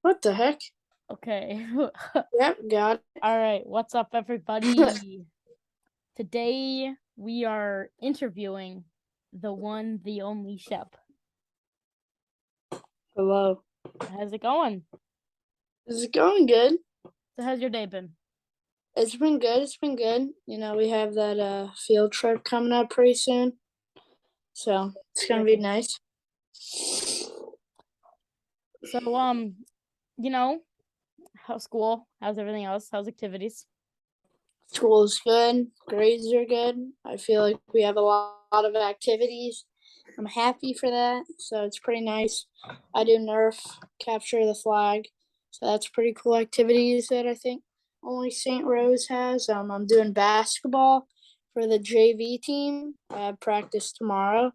What the heck? Okay. Yep, got it. All right. What's up, everybody? Today we are interviewing the one, the only Shep. Hello. How's it going? Is it going good? So, how's your day been? It's been good. It's been good. We have that field trip coming up pretty soon, so it's gonna be Wicked. nice. So, you know, how's school? How's everything else? How's activities? School is good. Grades are good. I feel like we have a lot of activities. I'm happy for that, so it's pretty nice. I do Nerf, capture the flag, so that's pretty cool activities that I think only St. Rose has. I'm doing basketball for the JV team. I have practice tomorrow,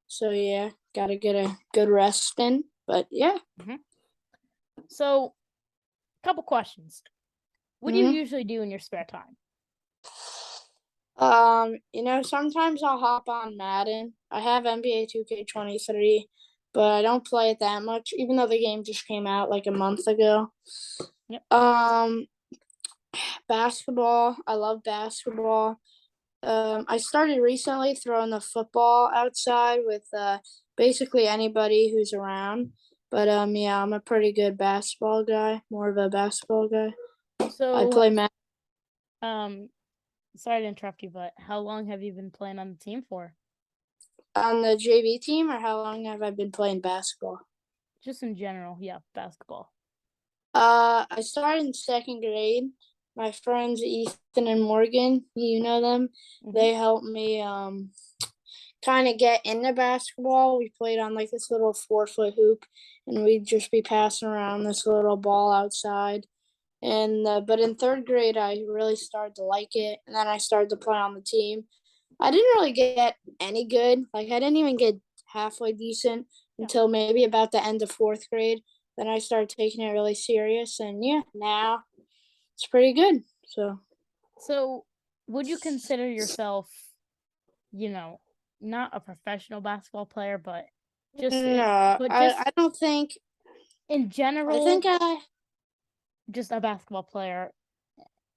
so yeah, gotta get a good rest in. But yeah. So, couple questions. What do you hmm usually do in your spare time? Sometimes I'll hop on Madden. I have NBA 2K23, but I don't play it that much, even though the game just came out like a month ago. Yep. Um, Basketball. I love basketball. I started recently throwing the football outside with basically anybody who's around. But yeah, I'm a pretty good basketball guy, more of a basketball guy. I So, play Madden um, sorry to interrupt you, but how long have you been playing on the team for? on the JV team, or how long have I been playing basketball? Just in general, yeah, basketball. I started in second grade. My friends Ethan and Morgan, you know them. Mm-hmm. They helped me kind of get into basketball. We played on like this little 4 foot hoop, and we'd just be passing around this little ball outside. And but in third grade, I really started to like it, and then I started to play on the team. I didn't really get any good. Like I didn't even get halfway decent Yeah. until maybe about the end of fourth grade. Then I started taking it really serious, and yeah, now it's pretty good. So So, would you consider yourself, you know, not a professional basketball player, but just no, but I just don't think. in I general, think I just a basketball player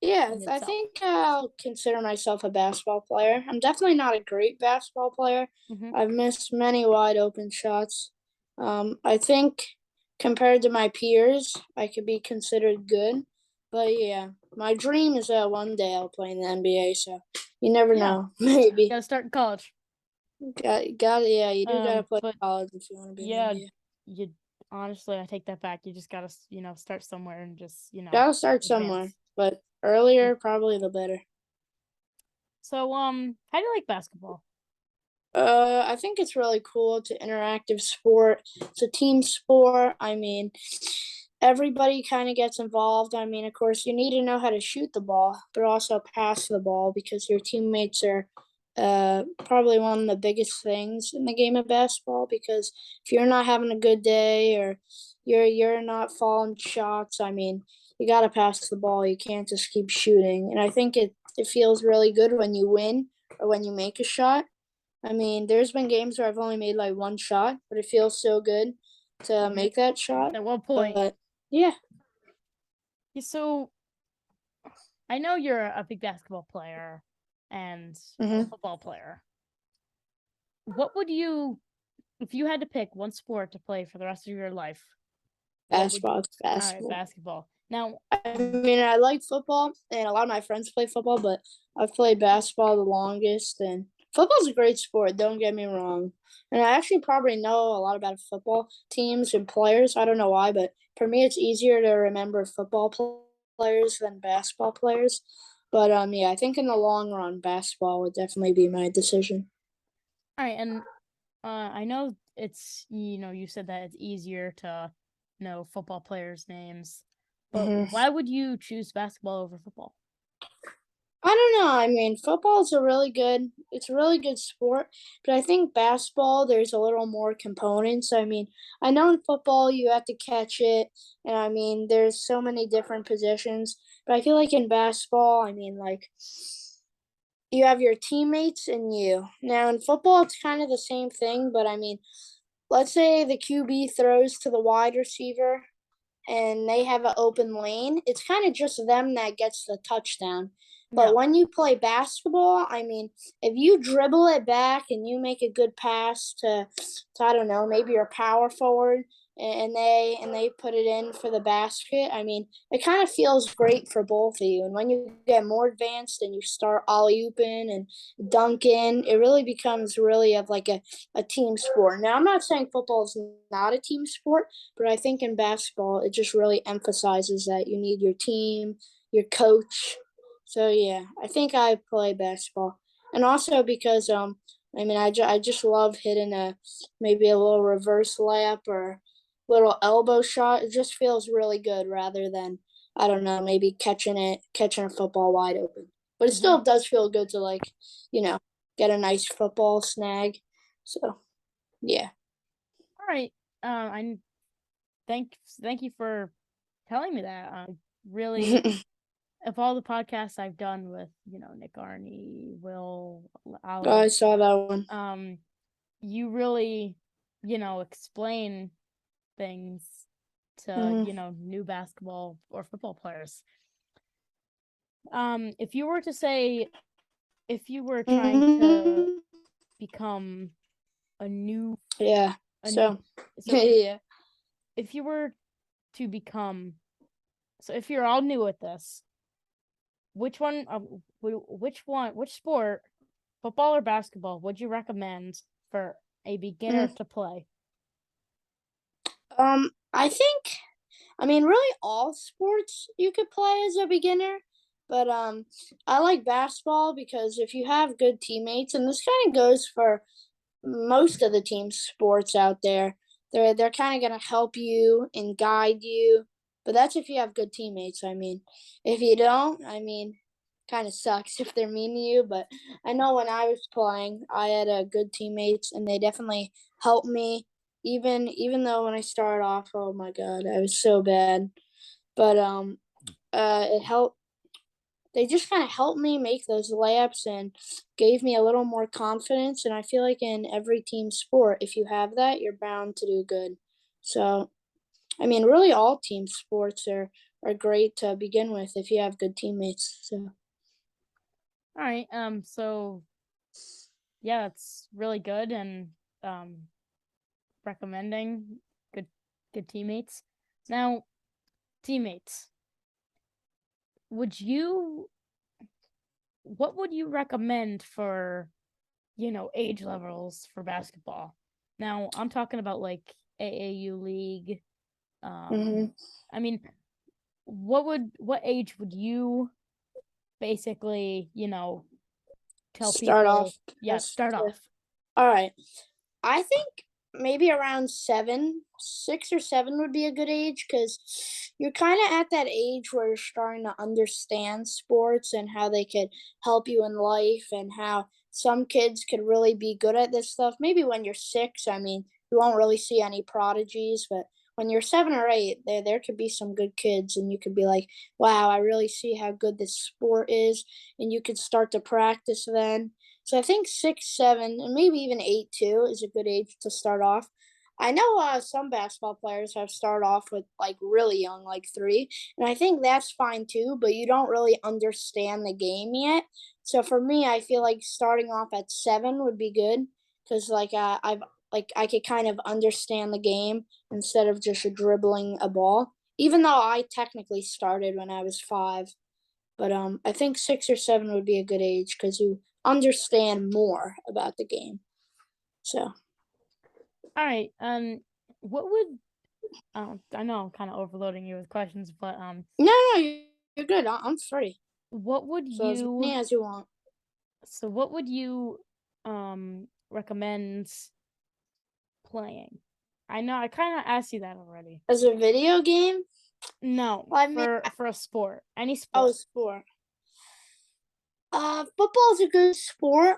Yeah, in I itself? think I'll consider myself a basketball player. I'm definitely not a great basketball player. Mm-hmm. I've missed many wide open shots. I think compared to my peers, I could be considered good. But yeah, my dream is that one day I'll play in the NBA. So you never Yeah, know. Maybe gotta start in college. yeah, you do gotta play But college if you want to be in the yeah, NBA. you honestly, I take that back. You just gotta, start somewhere and just, Gotta start somewhere, advance. but earlier probably the better. So, how do you like basketball? I think it's really cool. It's an interactive sport. It's a team sport. I mean, everybody kind of gets involved. I mean, of course, you need to know how to shoot the ball, but also pass the ball because your teammates are probably one of the biggest things in the game of basketball. Because if you're not having a good day or you're not falling shots, I mean, you got to pass the ball. You can't just keep shooting. And I think it feels really good when you win or when you make a shot. I mean, there's been games where I've only made like one shot, but it feels so good to Mhm. make that shot. At what point? But yeah. Yeah, so I know you're a big basketball player and a hmm football player. What would you, if you had to pick one sport to play for the rest of your life, what would, Basketball, it's all right, basketball. basketball. Now, I mean, I like football, and a lot of my friends play football, but I've played basketball the longest. And football's a great sport. Don't get me wrong. And I actually probably know a lot about football teams and players. I don't know why, but for me, it's easier to remember football players than basketball players. But yeah, I think in the long run, basketball would definitely be my decision. all right, and I know it's, you said that it's easier to know football players' names, but hmm why would you choose basketball over football? I don't know. I mean, football is it's a really good sport, but I think basketball, there's a little more components. I mean, I know in football you have to catch it, and I mean, there's so many different positions, but I feel like in basketball, I mean, like, you have your teammates and you. Now, in football, it's kind of the same thing, but I mean, let's say the QB throws to the wide receiver. and they have an open lane, it's kind of just them that gets the touchdown. But Yeah. when you play basketball, I mean, if you dribble it back and you make a good pass to I don't know, maybe your power forward, and they put it in for the basket, I mean, it kind of feels great for both of you. And when you get more advanced and you start alley ooping and dunking, it really becomes really of like a team sport. Now, I'm not saying football is not a team sport, but I think in basketball, it just really emphasizes that you need your team, your coach. So yeah, I think I play basketball, and also because I mean, I just love hitting maybe a little reverse layup or little elbow shot. It just feels really good rather than I don't know, maybe catching a football wide open. But it Hmm. still does feel good to you know, get a nice football snag. So yeah. All right. I thank you for telling me that. Really, of all the podcasts I've done with Nick Arney, Will, I Alex, saw that one. you really explain things to Hmm. new basketball or football players. If you were to say, if you were trying to Hmm. become a new Yeah. a new So so yeah. if you were to become so if you're all new at this, which sport, football or basketball, would you recommend for a beginner Mm. to play? I think I mean really all sports you could play as a beginner, but I like basketball because if you have good teammates, and this kind of goes for most of the team sports out there, they're kind of gonna help you and guide you. But that's if you have good teammates. I mean, if you don't, I mean, kind of sucks if they're mean to you. But I know when I was playing, I had good teammates, and they definitely helped me. Even though when I started off, oh my god, I was so bad. But it helped they just kind of helped me make those layups and gave me a little more confidence. And I feel like in every team sport, if you have that, you're bound to do good. So, I mean, really, all team sports are great to begin with if you have good teammates. So, All right. So yeah, it's really good, and recommending good good teammates. Now, teammates, would you what would you recommend for, age levels for basketball? Now, I'm talking about like AAU league. Um hmm I mean, what age would you basically, tell start people, off. yeah, start off? All right. I think maybe around 7, 6 or 7 would be a good age because you're kind of at that age where you're starting to understand sports and how they could help you in life and how some kids could really be good at this stuff. Maybe when you're 6, I mean, you won't really see any prodigies, but when you're 7 or 8, there could be some good kids, and you could be like, wow, I really see how good this sport is, and you could start to practice then. So I think 6, 7, and maybe even 8 too is a good age to start off. I know some basketball players have started off with like really young, like 3, and I think that's fine too. But you don't really understand the game yet. So for me, I feel like starting off at 7 would be good because I could kind of understand the game instead of just dribbling a ball. Even though I technically started when I was 5, but I think 6 or 7 would be a good age because you understand more about the game. So All right. What would I know I'm kind of overloading you with questions, but no, you're good. I'm free. what would So as you many as you want. what would you recommend playing? I know I kind of asked you that already. As a video game, No, well, I mean, for a sport, any oh, sport. sport. Football is a good sport.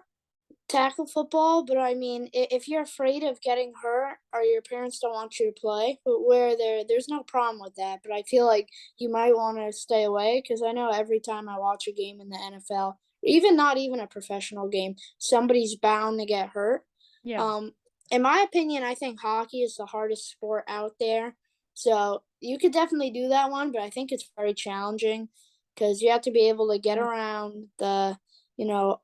Tackle football, but I mean, if you're afraid of getting hurt or your parents don't want you to play, where there's no problem with that. But I feel like you might want to stay away because I know every time I watch a game in the NFL, even not even a professional game, somebody's bound to get hurt. Yeah. Um, in my opinion, I think hockey is the hardest sport out there. So you could definitely do that one, but I think it's very challenging because you have to be able to get Yeah. around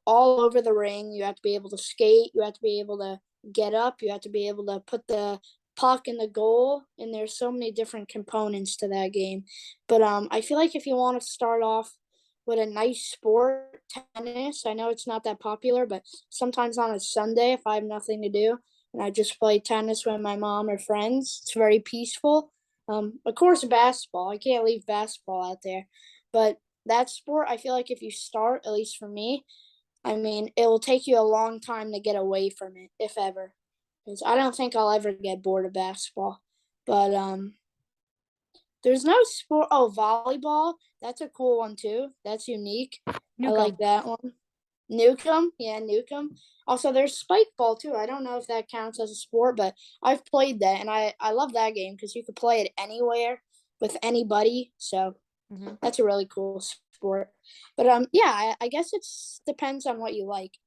all over the ring. You have to be able to skate. You have to be able to get up. You have to be able to put the puck in the goal. And there's so many different components to that game. But I feel like if you want to start off with a nice sport, tennis, I know it's not that popular, but sometimes on a Sunday, if I have nothing to do and I just play tennis with my mom or friends, it's very peaceful. Of course, basketball. I can't leave basketball out there. But that sport, I feel like if you start, at least for me, I mean, it will take you a long time to get away from it, if ever. Because I don't think I'll ever get bored of basketball. But there's no sport. Oh, volleyball. That's a cool one too. That's unique. I like Newcomb. that one. Newcomb, yeah, Newcomb. Also, there's spike ball too. I don't know if that counts as a sport, but I've played that, and I love that game because you could play it anywhere with anybody. So Hmm. that's a really cool sport. But yeah, I guess it's depends on what you like.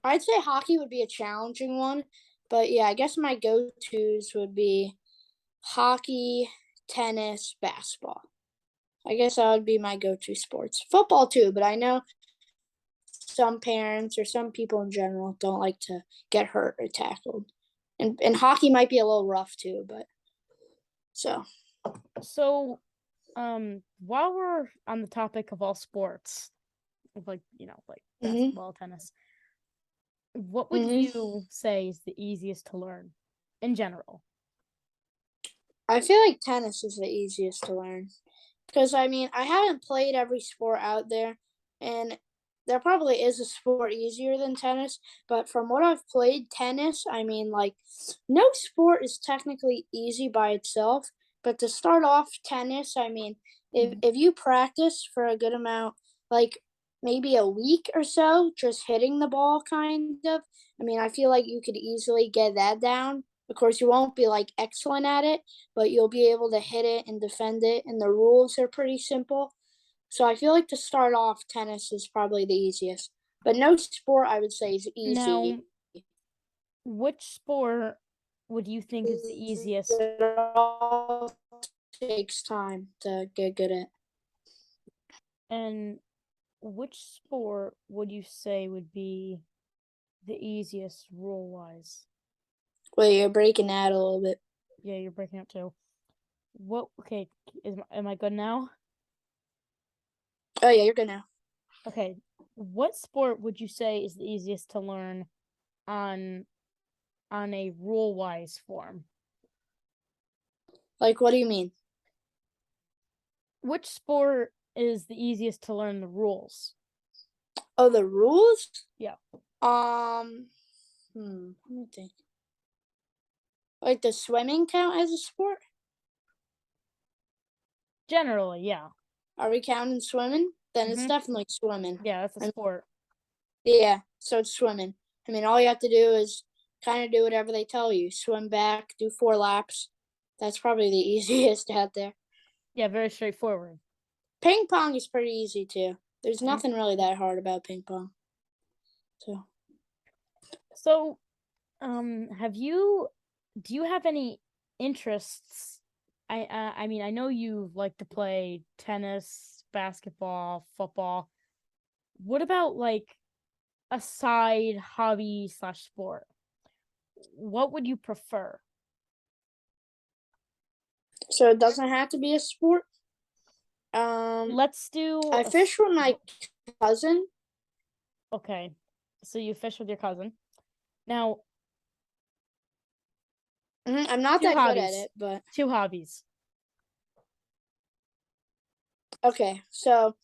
I'd say hockey would be a challenging one, but yeah, I guess my go-tos would be hockey, tennis, basketball. I guess that would be my go-to sports. Football too, but I know some parents or some people in general don't like to get hurt or tackled. And hockey might be a little rough too, but so. So, while we're on the topic of all sports, like like Mhm. basketball, tennis, what would Mhm. you say is the easiest to learn in general? I feel like tennis is the easiest to learn. Because I mean, I haven't played every sport out there, and there probably is a sport easier than tennis. But from what I've played, tennis, I mean, like, no sport is technically easy by itself. But to start off, tennis, I mean, if Mhm. if you practice for a good amount, like maybe a week or so, just hitting the ball, kind of. I mean, I feel like you could easily get that down. Of course, you won't be like excellent at it, but you'll be able to hit it and defend it, and the rules are pretty simple. So I feel like to start off, tennis is probably the easiest. But no sport I would say is Now, easy. which sport would you think is the easiest? It all takes time to get good at. And which sport would you say would be the easiest rule wise? Wait, you're breaking out a little bit. Yeah, you're breaking up too. What? Okay, am I good now? Oh yeah, you're good now. Okay, what sport would you say is the easiest to learn on a rule wise form? Like, what do you mean? Which sport is the easiest to learn the rules? Oh, the rules? Yeah, Um, let me think. Like, does swimming count as a sport? generally, yeah. Are we counting swimming? Then it's Mm-hmm. definitely swimming. Yeah, that's a I sport. Yeah, so it's swimming. I mean, all you have to do is kind of do whatever they tell you. Swim back, do 4 laps. That's probably the easiest out there. Yeah, very straightforward. Ping pong is pretty easy too. There's Mhm. nothing really that hard about ping pong. So, So, have you do you have any interests? I mean, I know you like to play tennis, basketball, football. What about like a side hobby slash sport? What would you prefer? so it doesn't have to be a sport. Um, Let's do I fish with my cousin. okay. So you fish with your cousin. Now, I'm not two that good at hobbies. it, but Two hobbies. okay. So,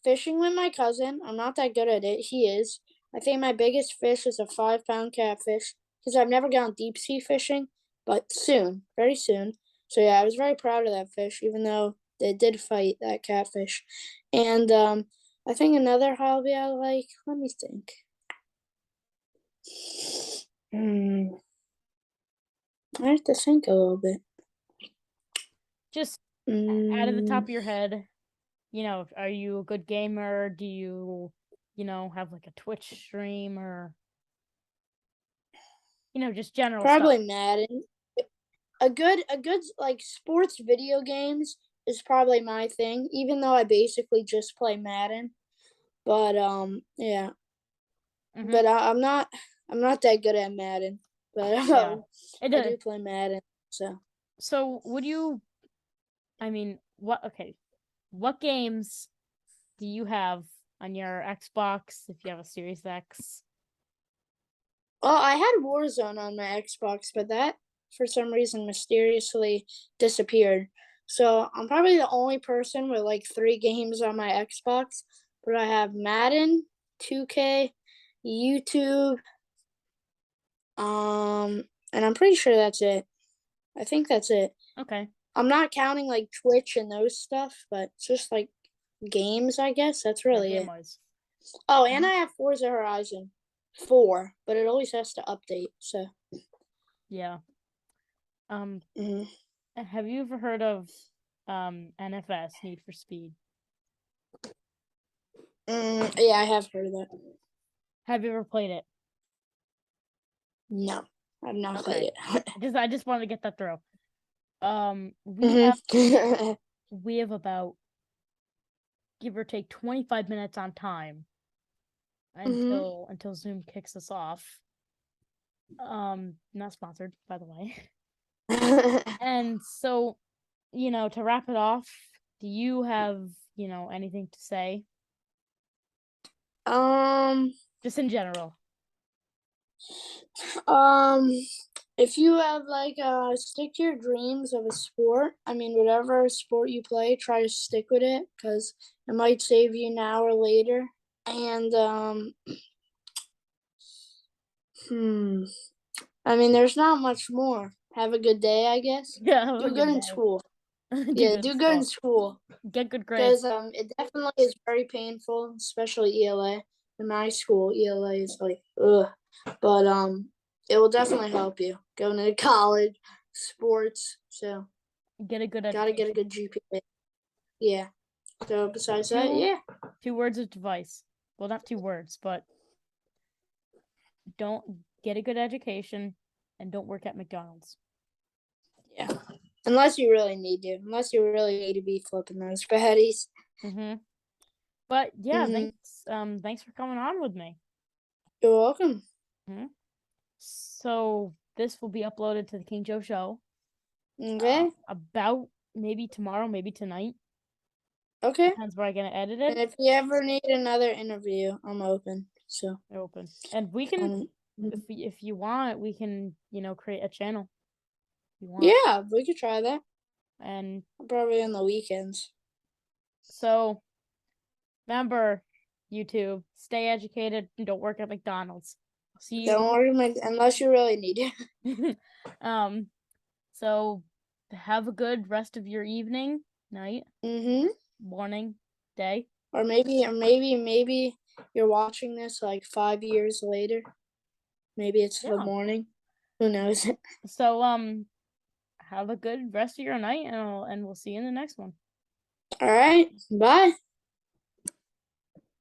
fishing with my cousin. I'm not that good at it. He is. I think my biggest fish is a 5 pound catfish because I've never gone deep sea fishing, but soon, very soon. So yeah, I was very proud of that fish, even though they did fight that catfish. And I think another hobby I like. Let me think. Hmm, I have to think a little bit. Just out of the top Mm, of your head, are you a good gamer? Do you, have like a Twitch stream or, just general stuff? probably Madden. a good like sports video games is probably my thing, even though I basically just play Madden. But yeah. Mm-hmm. But I'm not that good at Madden. But Yeah. I do play Madden. So would you? I mean, what games do you have on your Xbox if you have a Series X? Well, I had Warzone on my Xbox, but that for some reason mysteriously disappeared. So I'm probably the only person with like 3 games on my Xbox. But I have Madden, 2K, YouTube, and I'm pretty sure that's it. I think that's it. Okay. I'm not counting like Twitch and those stuff, but just like games, I guess. That's really it. Game-wise. Oh, and I have Forza Horizon 4, but it always has to update. So Yeah. mhm. Have you ever heard of NFS, Need for Speed? Yeah, I have heard of that. Have you ever played it? No, I've not played it. I just wanted to get that through. We have about, give or take, 25 minutes on time until Zoom kicks us off. Not sponsored, by the way. And so, to wrap it off, do you have, anything to say? Just in general. If you have like stick to your dreams of a sport. I mean, whatever sport you play, try to stick with it because it might save you now or later. And I mean, there's not much more. Have a good day, I guess. Yeah, have a Do good good in day. school. Do Yeah, good do in good in school. school. Get good grades. Because it definitely is very painful, especially ELA. In my school, ELA is like ugh. But it will definitely help you going to college, sports. So Get a good gotta get a education. good GPA. Yeah. So besides that, yeah. 2 words of advice. Well, not 2 words, but don't get a good education and don't work at McDonald's. Yeah. Unless you really need to. Unless you really need to be flipping those patties. But yeah, thanks for coming on with me. You're welcome. So this will be uploaded to the King Joe Show. Okay. About maybe tomorrow, maybe tonight. Okay. Depends where I'm gonna edit it. And if you ever need another interview, I'm open. So open. And we can if you want, we can, create a channel. If you want. Yeah, we could try that. And probably on the weekends. So remember, YouTube, stay educated and don't work at McDonald's. See you. Don't work unless you really need it. So have a good rest of your evening, night, morning, day. Or maybe you're watching this like 5 years later. Maybe it's the morning. Who knows? So have a good rest of your night, and we'll see you in the next one. All right. Bye.